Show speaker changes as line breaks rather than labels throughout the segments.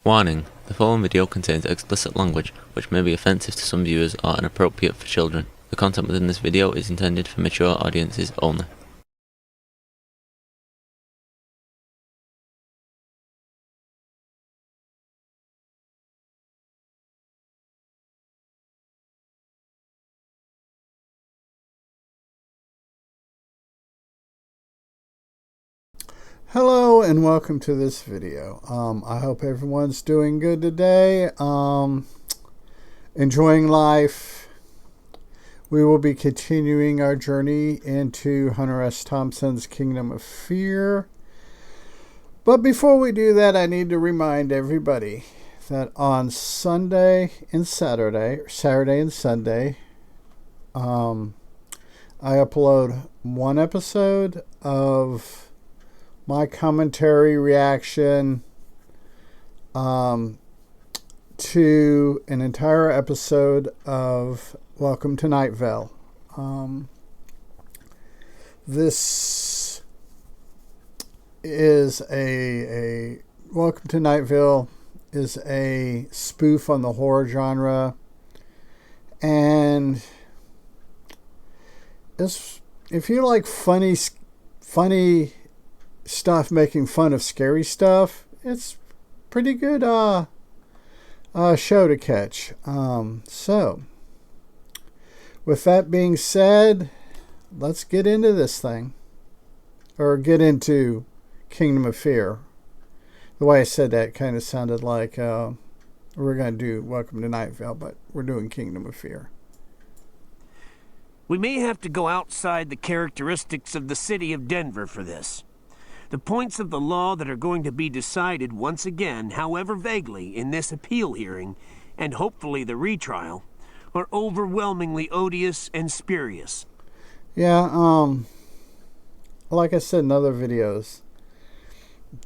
Warning: the following video contains explicit language which may be offensive to some viewers or inappropriate for children. The content within this video is intended for mature audiences only.
Hello and welcome to this video. I hope everyone's doing good today. Enjoying life. We will be continuing our journey into Hunter S. Thompson's Kingdom of Fear. But before we do that, I need to remind everybody that on Saturday and Sunday, I upload one episode of my commentary reaction to an entire episode of Welcome to Night Vale. This is a Welcome to Night Vale is a spoof on the horror genre, and if you like funny stuff making fun of scary stuff, it's pretty good show to catch. So with that being said, let's get into this thing, or get into Kingdom of Fear. The way I said that kind of sounded like we're going to do Welcome to Night Vale, but we're doing Kingdom of Fear.
We may have to go outside the characteristics of the city of Denver for this. The points of the law that are going to be decided once again, however vaguely, in this appeal hearing, and hopefully the retrial, are overwhelmingly odious and spurious.
Yeah, like I said in other videos,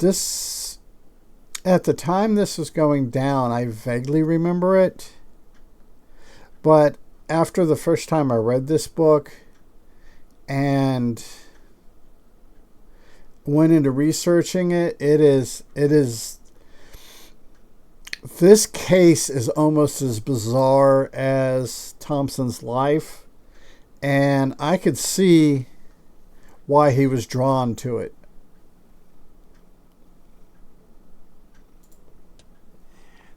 this, at the time this was going down, I vaguely remember it. But after the first time I read this book and went into researching it, this case is almost as bizarre as Thompson's life, and I could see why he was drawn to it.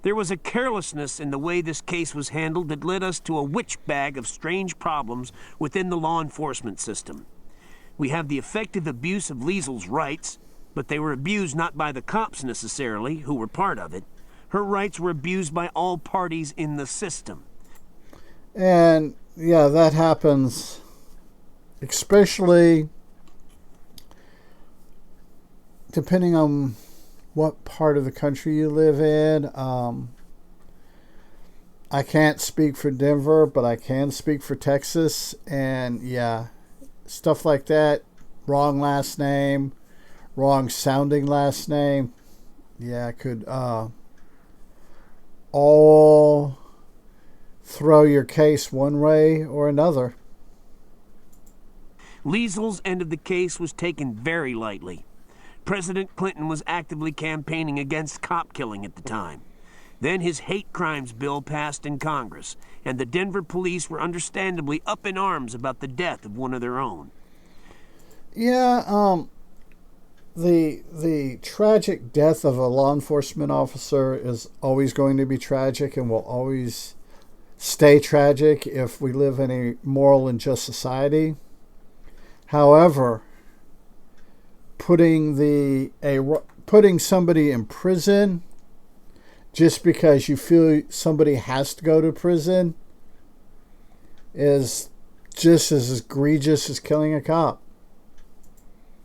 There was a carelessness in the way this case was handled that led us to a witch bag of strange problems within the law enforcement system. We have the effective abuse of Liesel's rights, but they were abused not by the cops necessarily, who were part of it. Her rights were abused by all parties in the system.
And yeah, that happens, especially depending on what part of the country you live in. I can't speak for Denver, but I can speak for Texas, and yeah, stuff like that, wrong last name, wrong sounding last name, yeah, could all throw your case one way or another.
Liesel's end of the case was taken very lightly. President Clinton was actively campaigning against cop killing at the time. Then his hate crimes bill passed in Congress, and the Denver police were understandably up in arms about the death of one of their own.
Yeah, the tragic death of a law enforcement officer is always going to be tragic and will always stay tragic if we live in a moral and just society. However, putting somebody in prison just because you feel somebody has to go to prison is just as egregious as killing a cop.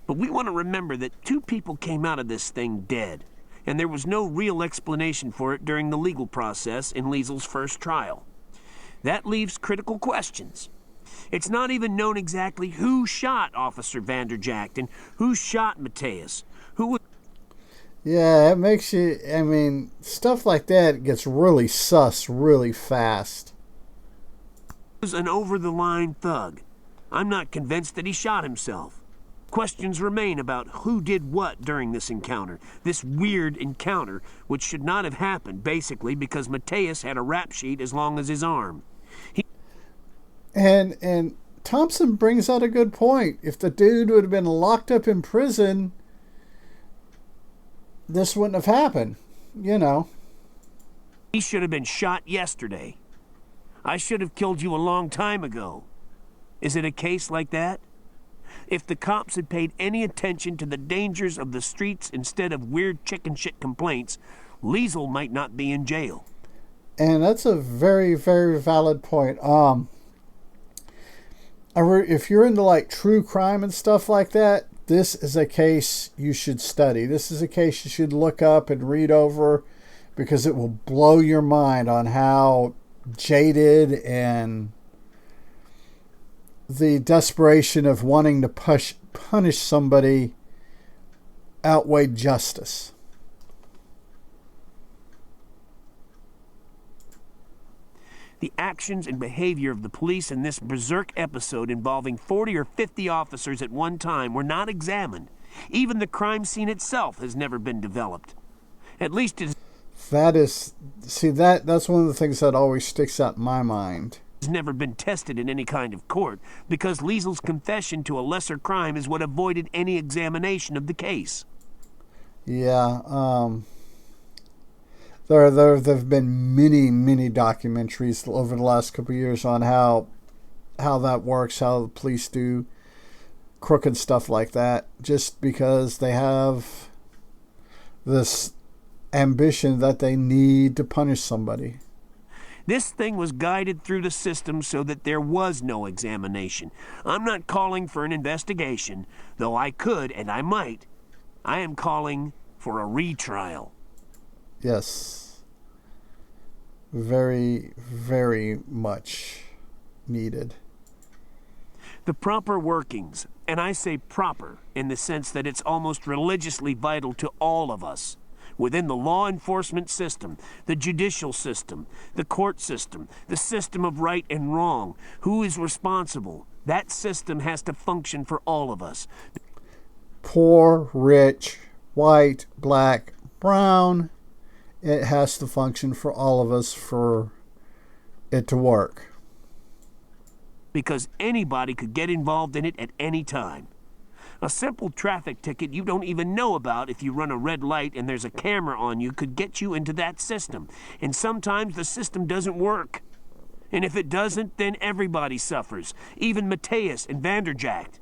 But we want to remember that 2 people came out of this thing dead, and there was no real explanation for it during the legal process in Liesel's first trial. That leaves critical questions. It's not even known exactly who shot Officer Vanderjagt and who shot Mateus, who was...
Yeah, it makes you, I mean, stuff like that gets really sus really fast.
...was an over-the-line thug. I'm not convinced that he shot himself. Questions remain about who did what during this encounter, this weird encounter, which should not have happened, basically because Mateus had a rap sheet as long as his arm.
And Thompson brings out a good point. If the dude would have been locked up in prison, this wouldn't have happened, you know.
He should have been shot yesterday. I should have killed you a long time ago. Is it a case like that? If the cops had paid any attention to the dangers of the streets instead of weird chicken shit complaints, Liesel might not be in jail.
And that's a very, very valid point. If you're into like true crime and stuff like that, this is a case you should study. This is a case you should look up and read over, because it will blow your mind on how jaded and the desperation of wanting to punish somebody outweighed justice.
The actions and behavior of the police in this berserk episode involving 40 or 50 officers at one time were not examined. Even the crime scene itself has never been developed. At least it's
that's one of the things that always sticks out in my mind.
Never been tested in any kind of court, because Liesel's confession to a lesser crime is what avoided any examination of the case.
Yeah, there have been many documentaries over the last couple of years on how that works, how the police do crooked stuff like that, just because they have this ambition that they need to punish somebody.
This thing was guided through the system so that there was no examination. I'm not calling for an investigation, though I could and I might. I am calling for a retrial.
Yes. Very, very much needed.
The proper workings, and I say proper in the sense that it's almost religiously vital to all of us, within the law enforcement system, the judicial system, the court system, the system of right and wrong, who is responsible. That system has to function for all of us.
Poor, rich, white, black, brown. It has to function for all of us for it to work.
Because anybody could get involved in it at any time. A simple traffic ticket you don't even know about if you run a red light and there's a camera on you could get you into that system. And sometimes the system doesn't work. And if it doesn't, then everybody suffers. Even Mateus and Vanderjagt.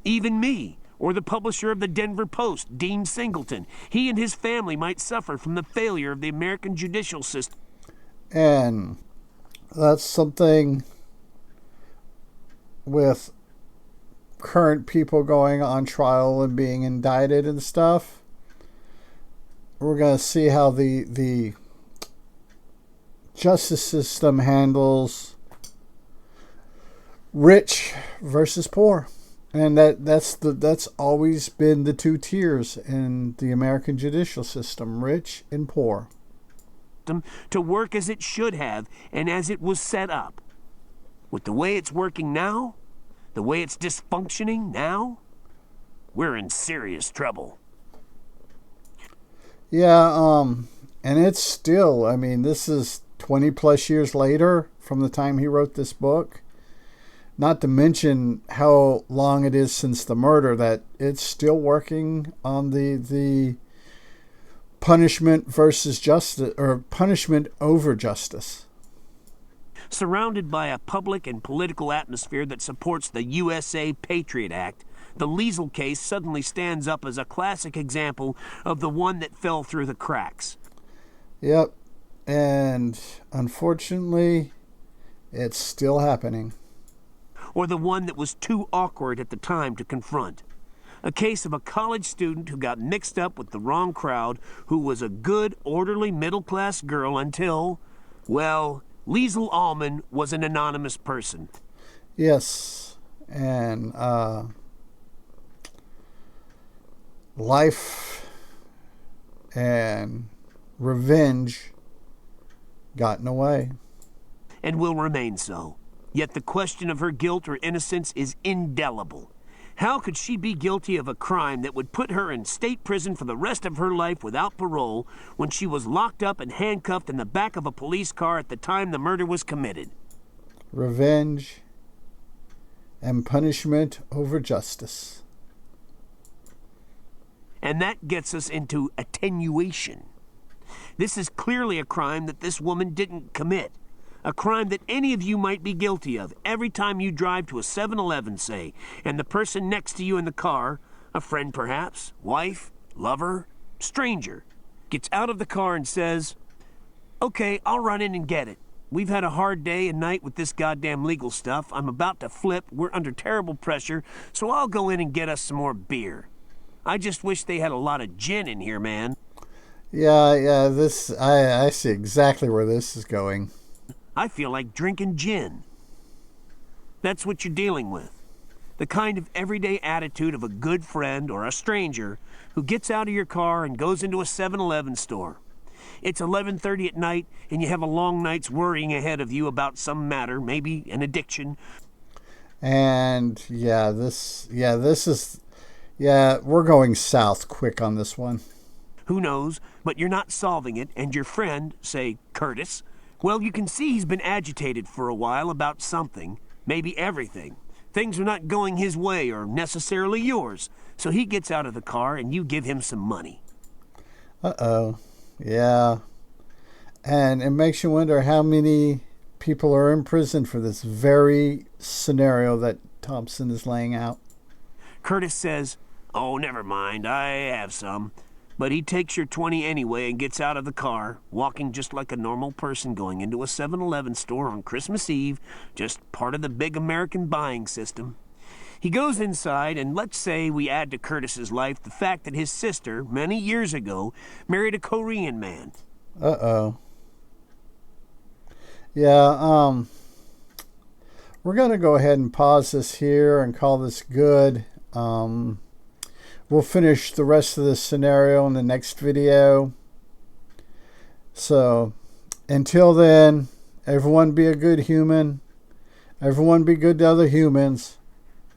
Even me, or the publisher of the Denver Post, Dean Singleton. He and his family might suffer from the failure of the American judicial system.
And that's something with current people going on trial and being indicted and stuff. We're going to see how the justice system handles rich versus poor. And that's always been the two tiers in the American judicial system, rich and poor.
To work as it should have and as it was set up. With the way it's working now, the way it's dysfunctioning now, we're in serious trouble.
Yeah, and it's still, I mean, this is 20 plus years later from the time he wrote this book. Not to mention how long it is since the murder, that it's still working on the punishment versus justice, or punishment over justice.
Surrounded by a public and political atmosphere that supports the USA Patriot Act, the Liesel case suddenly stands up as a classic example of the one that fell through the cracks.
Yep, and unfortunately, it's still happening.
Or the one that was too awkward at the time to confront. A case of a college student who got mixed up with the wrong crowd, who was a good, orderly, middle-class girl until, well, Liesel Allman was an anonymous person.
Yes, and life and revenge got in the way.
And will remain so. Yet the question of her guilt or innocence is indelible. How could she be guilty of a crime that would put her in state prison for the rest of her life without parole when she was locked up and handcuffed in the back of a police car at the time the murder was committed?
Revenge and punishment over justice.
And that gets us into attenuation. This is clearly a crime that this woman didn't commit. A crime that any of you might be guilty of every time you drive to a 7-Eleven, say, and the person next to you in the car, a friend perhaps, wife, lover, stranger, gets out of the car and says, "Okay, I'll run in and get it. We've had a hard day and night with this goddamn legal stuff. I'm about to flip. We're under terrible pressure, so I'll go in and get us some more beer. I just wish they had a lot of gin in here, man."
Yeah, I see exactly where this is going.
I feel like drinking gin. That's what you're dealing with. The kind of everyday attitude of a good friend or a stranger who gets out of your car and goes into a 7-Eleven store. It's 11:30 at night and you have a long night's worrying ahead of you about some matter, maybe an addiction.
And we're going south quick on this one.
Who knows, but you're not solving it, and your friend, say Curtis, well, you can see he's been agitated for a while about something, maybe everything. Things are not going his way or necessarily yours, so he gets out of the car and you give him some money.
Uh-oh. Yeah. And it makes you wonder how many people are in prison for this very scenario that Thompson is laying out.
Curtis says, "Oh, never mind, I have some." But he takes your 20 anyway and gets out of the car, walking just like a normal person going into a 7-Eleven store on Christmas Eve, just part of the big American buying system. He goes inside, and let's say we add to Curtis's life the fact that his sister, many years ago, married a Korean man.
Uh-oh. Yeah, we're going to go ahead and pause this here and call this good. We'll finish the rest of this scenario in the next video. So, until then, everyone be a good human. Everyone be good to other humans.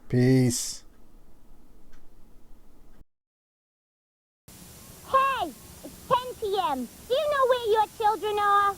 Peace.
Hey, it's 10 p.m. Do you know where your children are?